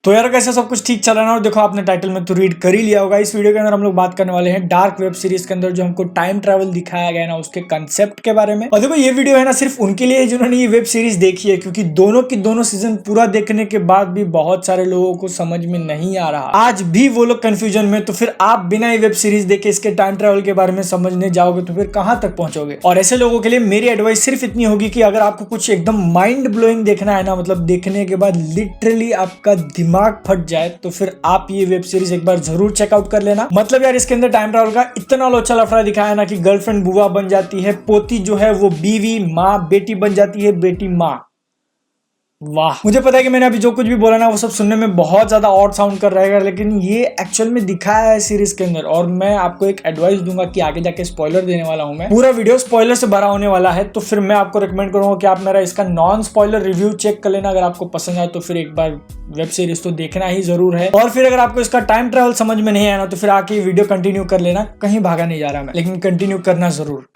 तो यार कैसे सब कुछ ठीक चल रहा है और देखो आपने टाइटल में तो रीड कर ही लिया होगा। इस वीडियो के अंदर हम लोग बात करने वाले हैं डार्क वेब सीरीज के अंदर जो हमको टाइम ट्रैवल दिखाया गया है ना, उसके कंसेप्ट के बारे में। और देखो ये वीडियो है ना सिर्फ उनके लिए है जिन्होंने ये वेब सीरीज देखी है, क्योंकि दोनों की दोनों सीजन पूरा देखने के बाद भी बहुत सारे लोगों को समझ में नहीं आ रहा, आज भी वो लोग कंफ्यूजन में। तो फिर आप बिना ये वेब सीरीज देखे इसके टाइम ट्रैवल के बारे में समझने जाओगे तो फिर कहां तक पहुंचोगे। और ऐसे लोगों के लिए मेरी एडवाइस सिर्फ इतनी होगी कि अगर आपको कुछ एकदम माइंड ब्लोइंग देखना है ना, मतलब देखने के बाद लिटरली आपका दिमाग फट जाए, तो फिर आप ये वेब सीरीज एक बार जरूर चेकआउट कर लेना। मतलब यार इसके अंदर टाइम ट्रैवल का इतना लोचा लफड़ा दिखाया है ना कि गर्लफ्रेंड बुआ बन जाती है, पोती जो है वो बीवी, माँ, बेटी बन जाती है, बेटी माँ। वाह, मुझे पता है कि मैंने अभी जो कुछ भी बोला ना वो सब सुनने में बहुत ज्यादा ऑड साउंड कर रहेगा, लेकिन ये एक्चुअल में दिखाया है सीरीज के अंदर। और मैं आपको एक एडवाइस दूंगा कि आगे जाके स्पॉइलर देने वाला हूं मैं, पूरा वीडियो स्पॉइलर से भरा होने वाला है। तो फिर मैं आपको रिकमेंड करूंगा कि आप मेरा इसका नॉन स्पॉइलर रिव्यू चेक कर लेना। अगर आपको पसंद आए तो फिर एक बार वेब सीरीज तो देखना ही जरूर है। और फिर अगर आपको इसका टाइम ट्रैवल समझ में नहीं आया ना तो फिर आके वीडियो कंटिन्यू कर लेना। कहीं भागा नहीं जा रहा मैं, लेकिन कंटिन्यू करना जरूर।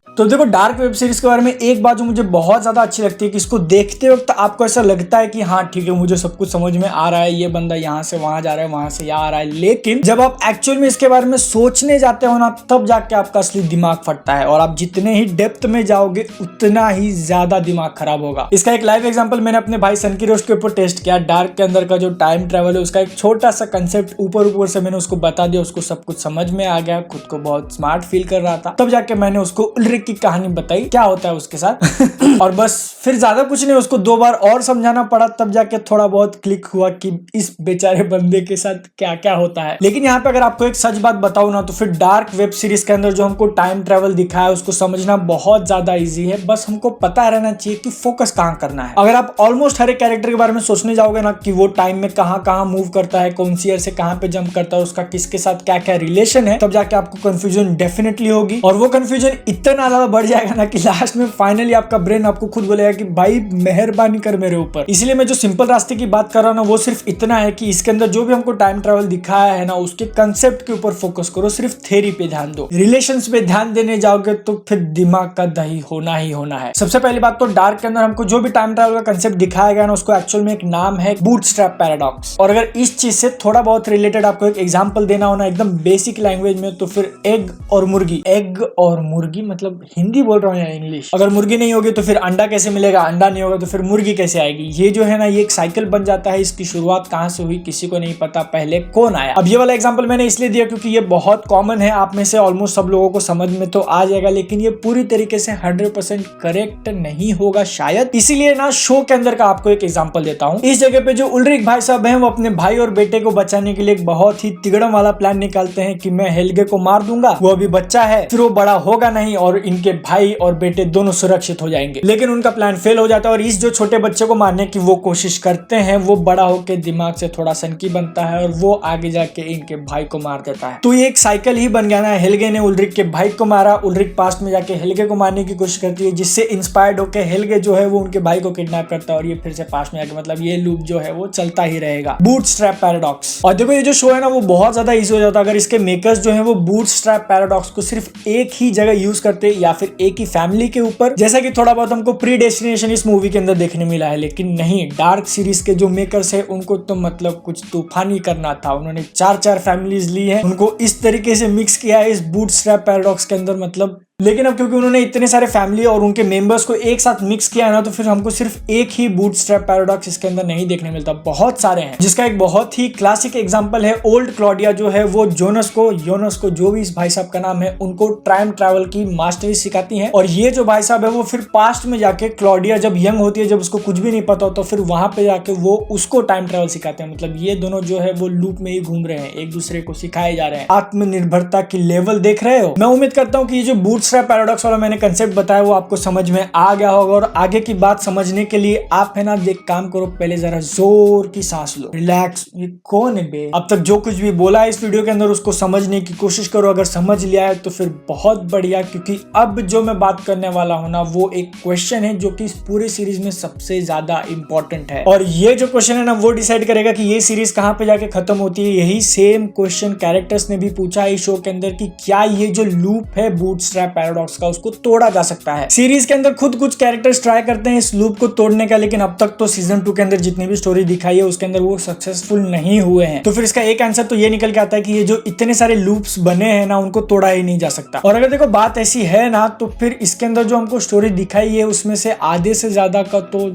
तो देखो डार्क वेब सीरीज के बारे में एक बात जो मुझे बहुत ज्यादा अच्छी लगती है कि इसको देखते वक्त आपको ऐसा लगता है कि हाँ ठीक है, मुझे सब कुछ समझ में आ रहा है, ये बंदा यहाँ से वहां जा रहा है, वहां से यहाँ आ रहा है। लेकिन जब आप एक्चुअल में इसके बारे में सोचने जाते हो ना, तब जाके आपका असली दिमाग फटता है। और आप जितने ही डेप्थ में जाओगे उतना ही ज्यादा दिमाग खराब होगा। इसका एक लाइव एग्जाम्पल मैंने अपने भाई सन की रोस्ट के ऊपर टेस्ट किया। डार्क के अंदर का जो टाइम ट्रेवल है उसका एक छोटा सा कंसेप्ट ऊपर से मैंने उसको बता दिया, उसको सब कुछ समझ में आ गया, खुद को बहुत स्मार्ट फील कर रहा था। तब जाके मैंने उसको उल्रिक की कहानी बताई क्या होता है उसके साथ और बस फिर ज्यादा कुछ नहीं, उसको 2 बार और समझाना पड़ा, तब जाके थोड़ा बहुत क्लिक हुआ कि इस बेचारे बंदे के साथ क्या क्या होता है। लेकिन यहाँ पे अगर आपको एक सच बात बताऊं ना, तो फिर डार्क वेब सीरीज के अंदर जो हमको टाइम ट्रेवल दिखाया है उसको समझना बहुत ज्यादा इजी है। बस हमको पता रहना चाहिए कि फोकस कहाँ करना है। अगर आप ऑलमोस्ट हर एक कैरेक्टर के बारे में सोचने जाओगे ना कि वो टाइम में कहाँ कहाँ मूव करता है, कौन सी ईयर से कहाँ पे जंप करता है, उसका किसके साथ क्या क्या रिलेशन है, तब जाके आपको कंफ्यूजन डेफिनेटली होगी। और वो कंफ्यूजन इतना ज्यादा बढ़ जाएगा ना कि लास्ट में फाइनली आपका ब्रेन आपको खुद बोलेगा कि भाई मेहरबानी कर मेरे ऊपर। इसलिए मैं जो सिंपल रास्ते की बात कर रहा हूं ना वो सिर्फ इतना है कि इसके अंदर जो भी हमको टाइम ट्रैवल दिखाया है ना उसके कंसेप्ट के ऊपर फोकस करो, सिर्फ थ्योरी पे ध्यान दो। रिलेशंस पे ध्यान देने जाओगे तो फिर दिमाग का दही होना ही होना है। सबसे पहली बात तो डार्क के अंदर हमको जो भी टाइम ट्रैवल का कंसेप्ट दिखाया गया ना उसको एक्चुअल में एक नाम है बूटस्ट्रैप पैराडॉक्स। और अगर इस चीज से थोड़ा बहुत रिलेटेड आपको एक एग्जांपल देना हो ना एकदम बेसिक लैंग्वेज में, तो फिर एग और मुर्गी। एग और मुर्गी मतलब हिंदी बोल रहा हूँ या इंग्लिश। अगर मुर्गी नहीं होगी तो फिर अंडा कैसे मिलेगा, अंडा नहीं होगा तो फिर मुर्गी कैसे आएगी। ये जो है ना ये एक साइकिल बन जाता है। इसकी शुरुआत कहां से हुई किसी को नहीं पता, पहले कौन आया। अब ये वाला एग्जांपल मैंने इसलिए दिया क्योंकि ये बहुत कॉमन है, आप में से ऑलमोस्ट सब लोगों को समझ में तो आ जाएगा, लेकिन ये पूरी तरीके से 100% करेक्ट नहीं होगा शायद। इसीलिए ना शो के अंदर का आपको एक एग्जांपल देता हूँ। इस जगह पे जो उल्रिक भाई साहब हैं वो अपने भाई और बेटे को बचाने के लिए एक बहुत ही तिगड़म वाला प्लान निकालते हैं कि मैं हेल्गे को मार दूंगा, वो अभी बच्चा है, फिर वो बड़ा होगा नहीं और इनके भाई और बेटे दोनों सुरक्षित हो जाएंगे। लेकिन उनका प्लान फेल हो जाता है और इस जो छोटे बच्चे को मारने की वो कोशिश करते हैं वो बड़ा होकर दिमाग से थोड़ा सनकी बनता है और वो आगे जाके इनके भाई को मार देता है। तो ये एक साइकिल ही बन गया ना। हेल्गे ने उल्रिक के भाई को मारा, उल्रिक पास्ट में जाके हेल्गे को मारने की कोशिश करती है, जिससे इंस्पायर्ड होकर हेल्गे जो है वो उनके भाई को किडनैप करता है और ये फिर से पास्ट में जाके, मतलब ये लूप जो है वो चलता ही रहेगा। Bootstrap paradox. और देखो ये जो शो है ना वो बहुत ज्यादा इजी हो जाता अगर इसके मेकर्स जो है वो बूटस्ट्रैप पैराडॉक्स को सिर्फ एक ही जगह यूज करते या फिर एक ही फैमिली के ऊपर, जैसा कि थोड़ा बहुत हमको प्रीडेस्टिनेशन इस मूवी के अंदर देखने मिला है। लेकिन नहीं, डार्क सीरीज के जो मेकर्स है उनको तो मतलब कुछ तूफानी करना था। उन्होंने 4 फैमिलीज ली है, उनको इस तरीके से मिक्स किया है इस बूटस्ट्रैप पैराडॉक्स के अंदर, मतलब। लेकिन अब क्योंकि उन्होंने इतने सारे फैमिली और उनके मेंबर्स को एक साथ मिक्स किया है ना, तो फिर हमको सिर्फ एक ही बूटस्ट्रैप पैराडॉक्स इसके अंदर नहीं देखने मिलता, बहुत सारे हैं। जिसका एक बहुत ही क्लासिक एग्जांपल है ओल्ड क्लॉडिया जो है वो योनस को जो भी इस भाई साहब का नाम है उनको टाइम ट्रैवल की मास्टरी सिखाती है। और ये जो भाई साहब है वो फिर पास्ट में जाके क्लॉडिया जब यंग होती है, जब उसको कुछ भी नहीं पता होता, फिर वहां पे जाके वो उसको टाइम ट्रैवल सिखाते हैं। मतलब ये दोनों जो है वो लूप में ही घूम रहे हैं, एक दूसरे को सिखाए जा रहे हैं। आत्मनिर्भरता की लेवल देख रहे हो। मैं उम्मीद करता हूँ कि ये जो बूटस्ट्रैप पैराडॉक्स वाला मैंने कंसेप्ट बताया वो आपको समझ में आ गया होगा। और आगे की बात समझने के लिए आप है ना एक काम करो, पहले जरा जोर की सांस लो, रिलैक्स। ये कौन है बे? अब तक जो कुछ भी बोला है इस वीडियो के अंदर उसको समझने की कोशिश करो। अगर समझ लिया है तो फिर बहुत बढ़िया, क्योंकि अब जो मैं बात करने वाला हूं ना वो एक क्वेश्चन है जो कि इस पूरी सीरीज में सबसे ज्यादा इंपॉर्टेंट है। और ये जो क्वेश्चन है ना वो डिसाइड करेगा कि ये सीरीज कहां पे जाके खत्म होती है। यही सेम क्वेश्चन कैरेक्टर्स ने भी पूछा है इस शो के अंदर कि क्या ये जो लूप है बूटस्ट्रैप पैराडॉक्स का, उसको तोड़ा जा सकता है। सीरीज के अंदर खुद कुछ कैरेक्टर्स ट्राई करते हैं इस लूप को तोड़ने का, लेकिन अब तक तो सीजन 2 के अंदर जितनी भी स्टोरी दिखाई है उसके अंदर वो सक्सेसफुल नहीं हुए हैं। तो फिर इसका एक आंसर तो ये निकल के आता है कि ये जो इतने सारे लूप्स बने हैं ना, उनको तोड़ा ही नहीं जा सकता। और अगर देखो बात ऐसी है ना, तो फिर इसके अंदर जो हमको स्टोरी दिखाई है उसमें से आधे से ज्यादा का तो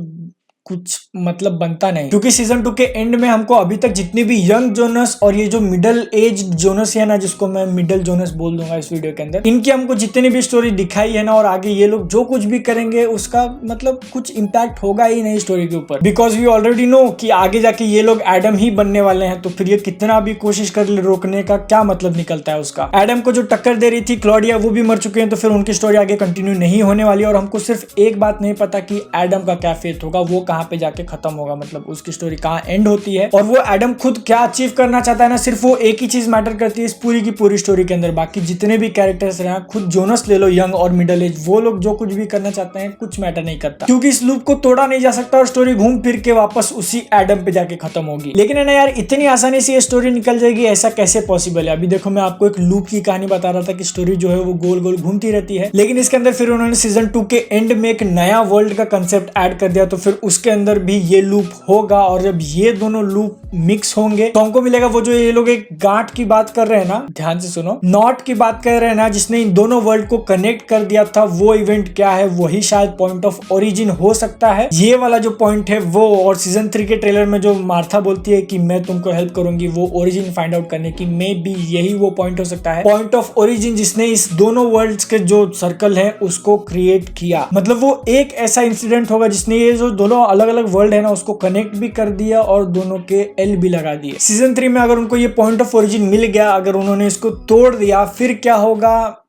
कुछ मतलब बनता नहीं, क्योंकि सीजन 2 के एंड में हमको अभी तक जितनी भी यंग जोनस और ये जो मिडिल एज जोनस है ना, जिसको मैं मिडिल जोनस बोल दूंगा इस वीडियो के अंदर, इनकी हमको जितनी भी स्टोरी दिखाई है ना, और आगे ये लोग जो कुछ भी करेंगे उसका मतलब कुछ इंपैक्ट होगा ही नहीं स्टोरी के ऊपर, बिकॉज वी ऑलरेडी नो कि आगे जाके ये लोग एडम ही बनने वाले हैं। तो फिर ये कितना भी कोशिश कर ले रोकने का, क्या मतलब निकलता है उसका। एडम को जो टक्कर दे रही थी क्लॉडिया, वो भी मर चुके हैं, तो फिर उनकी स्टोरी आगे कंटिन्यू नहीं होने वाली। और हमको सिर्फ एक बात नहीं पता कि एडम का क्या फेथ होगा, वो कहाँ पे जाके खत्म होगा, मतलब उसकी स्टोरी कहाँ एंड होती है, और वो एडम खुद क्या अचीव करना चाहता है ना, सिर्फ वो एक ही चीज मैटर करती है इस पूरी की पूरी स्टोरी के अंदर। बाकी जितने भी कैरेक्टर्स रहे, खुद जोनस ले लो, यंग और मिडिल एज, वो लोग जो कुछ भी करना चाहते हैं कुछ मैटर नहीं करता, क्योंकि इस लूप को तोड़ा नहीं जा सकता और स्टोरी घूम फिर के वापस उसी एडम पे जाके खत्म होगी। लेकिन है ना यार, इतनी आसानी से ये स्टोरी निकल जाएगी, ऐसा कैसे पॉसिबल है। अभी देखो मैं आपको एक लूप की कहानी बता रहा था कि स्टोरी जो है वो गोल गोल घूमती रहती है, लेकिन इसके अंदर फिर उन्होंने सीजन 2 के एंड में एक नया वर्ल्ड का कंसेप्ट ऐड कर दिया, तो फिर उसके अंदर भी ये लूप होगा। और जब ये दोनों लूप मिक्स होंगे तो हमको मिलेगा वो जो ये लोग एक गांठ की बात कर रहे हैं ना, ध्यान से सुनो, नॉट की बात कर रहे हैं ना, जिसने इन दोनों वर्ल्ड को कनेक्ट कर दिया था, वो इवेंट क्या है, वही शायद पॉइंट ऑफ ओरिजिन हो सकता है। ये वाला जो पॉइंट है वो, और सीजन 3 के ट्रेलर में जो मार्था बोलती है कि मैं तुमको हेल्प करूंगी वो ओरिजिन फाइंड आउट करने की, मे बी यही वो पॉइंट हो सकता है, पॉइंट ऑफ ओरिजिन जिसने इस दोनों वर्ल्ड्स के जो सर्कल है उसको क्रिएट किया। मतलब वो एक ऐसा इंसिडेंट होगा जिसने ये जो दोनों अलग अलग वर्ल्ड है ना उसको कनेक्ट भी कर दिया और दोनों के एल भी लगा दिए। सीजन 3 में अगर उनको ये पॉइंट ऑफ ओरिजिन मिल गया, अगर उन्होंने इसको तोड़ दिया, फिर क्या होगा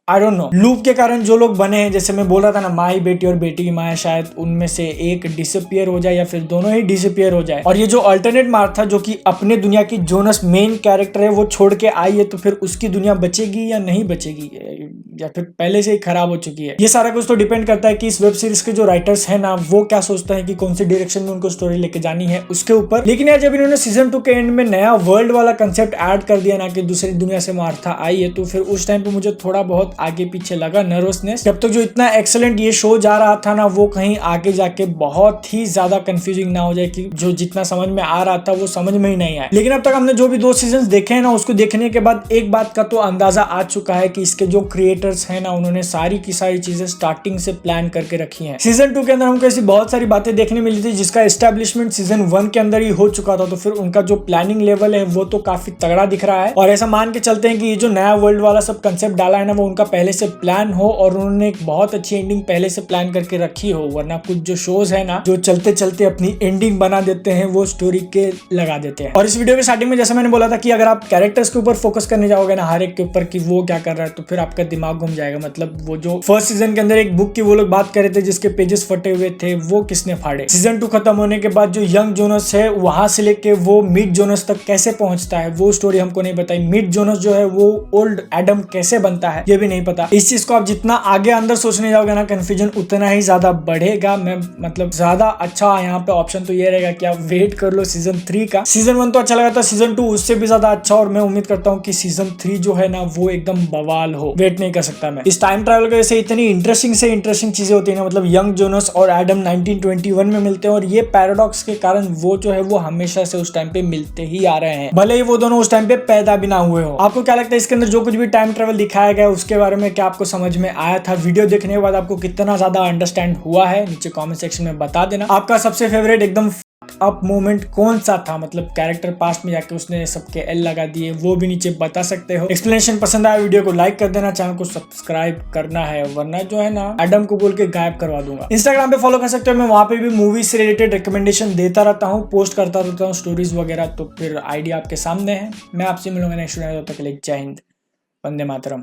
आई डोंट नो। लूप के कारण जो लोग बने हैं, जैसे मैं बोल रहा था ना, माँ बेटी और बेटी की माँ, शायद उनमें से एक डिसअपियर हो जाए या फिर दोनों ही डिसअपियर हो जाए। और ये जो अल्टरनेट मार्था जो कि अपने दुनिया की जोनस मेन कैरेक्टर है वो छोड़ के आई है, तो फिर उसकी दुनिया बचेगी या नहीं बचेगी, या फिर पहले से ही खराब हो चुकी है। ये सारा कुछ तो डिपेंड करता है कि इस वेब सीरीज के जो राइटर्स है ना, वो क्या सोचते हैं कि कौन सी डायरेक्शन में उनको स्टोरी लेके जानी है उसके ऊपर। लेकिन यार जब इन्होंने सीजन 2 के एंड में नया वर्ल्ड वाला कंसेप्ट ऐड कर दिया ना, कि दूसरी दुनिया से मार्था आई है, तो फिर उस टाइम पे मुझे थोड़ा बहुत आगे पीछे लगा नर्वसनेस। जब तक जो इतना एक्सेलेंट ये शो जा रहा था ना, वो कहीं आगे जाके बहुत ही ज्यादा कंफ्यूजिंग ना हो जाए कि जो जितना समझ में आ रहा था वो समझ में ही नहीं आया। लेकिन अब तक हमने जो भी 2 सीजन देखे हैं ना, उसको देखने के बाद एक बात का तो अंदाजा आ चुका है कि इसके जो क्रिएटर्स हैं ना, उन्होंने सारी की सारी चीजें स्टार्टिंग से प्लान करके रखी हैं। सीजन 2 के अंदर हमको ऐसी बहुत सारी बातें देखने मिली थी जिसका एस्टेब्लिशमेंट सीजन 1 के अंदर ही हो चुका था, तो फिर उनका जो प्लानिंग लेवल है वो तो काफी तगड़ा दिख रहा है। और ऐसा मान के चलते हैं कि ये जो नया वर्ल्ड वाला सब कंसेप्ट डाला है ना, वो उनका पहले से प्लान हो और उन्होंने एक बहुत अच्छी एंडिंग पहले से प्लान करके रखी हो। वरना कुछ जो शोज है ना, जो चलते चलते अपनी एंडिंग बना देते हैं, वो स्टोरी के लगा देते हैं। और इस वीडियो के स्टार्टिंग में जैसे मैंने बोला था कि अगर आप कैरेक्टर्स के ऊपर फोकस करने जाओगे ना, हर एक के ऊपर कि वो क्या कर रहा है, तो फिर आपका दिमाग घूम जाएगा। मतलब वो जो फर्स्ट सीजन के अंदर एक बुक की वो लोग बात कर रहे थे जिसके पेजेस फटे हुए थे, वो किसने फाड़े। सीजन 2 खत्म होने के बाद जो यंग जोनस है वहां से लेके वो मिड जोनस तक कैसे पहुंचता है, वो स्टोरी हमको नहीं बताई। मिड जोनस जो है वो ओल्ड एडम कैसे बनता है, ये भी नहीं पता। इस चीज को आप जितना आगे अंदर सोचने जाओगे ना, कंफ्यूजन उतना ही ज्यादा बढ़ेगा। मैं मतलब ज्यादा अच्छा यहाँ पे ऑप्शन तो ये रहेगा कि आप वेट कर लो सीजन 3 का। सीजन 1 तो अच्छा लगा था, सीजन 2 उससे भी ज्यादा अच्छा, और मैं उम्मीद करता हूँ कि सीजन 3 जो है ना वो एकदम बवाल हो। वेट नहीं कर सकता मैं। इस टाइम ट्रैवल की वजह से इतनी इंटरेस्टिंग चीजें होती है ना, मतलब यंग जोनस और एडम 1921 में मिलते हैं, और ये पैराडॉक्स के कारण वो जो है वो हमेशा से उस टाइम पे मिलते ही आ रहे हैं, भले ही वो दोनों उस टाइम पे पैदा भी ना हुए हो। आपको क्या लगता है इसके अंदर जो कुछ भी टाइम ट्रैवल दिखाया गया उसके बारे में, क्या आपको समझ में आया था? वीडियो देखने के बाद आपको कितना ज्यादा अंडरस्टैंड हुआ है, नीचे कमेंट सेक्शन में बता देना। आपका सबसे फेवरेट एकदम अप मोमेंट कौन सा था, मतलब कैरेक्टर पास्ट में जाके उसने सबके एल लगा दिए, वो भी नीचे बता सकते हो। एक्सप्लेनेशन पसंद आया वीडियो को लाइक कर देना, चैनल को सब्सक्राइब करना है, वरना जो है ना एडम को बोल के गायब करवा दूंगा। इंस्टाग्राम पे फॉलो कर सकते हो, मैं वहां पे भी मूवी से रिलेटेड रिकमेंडेशन देता रहता हूँ, पोस्ट करता रहता हूँ स्टोरीज वगैरह, तो फिर आइडिया आपके सामने है। मैं आपसे मिलूंगा नेक्स्ट वीडियो में, तब तक के लिए जय हिंद, वंदे मातरम।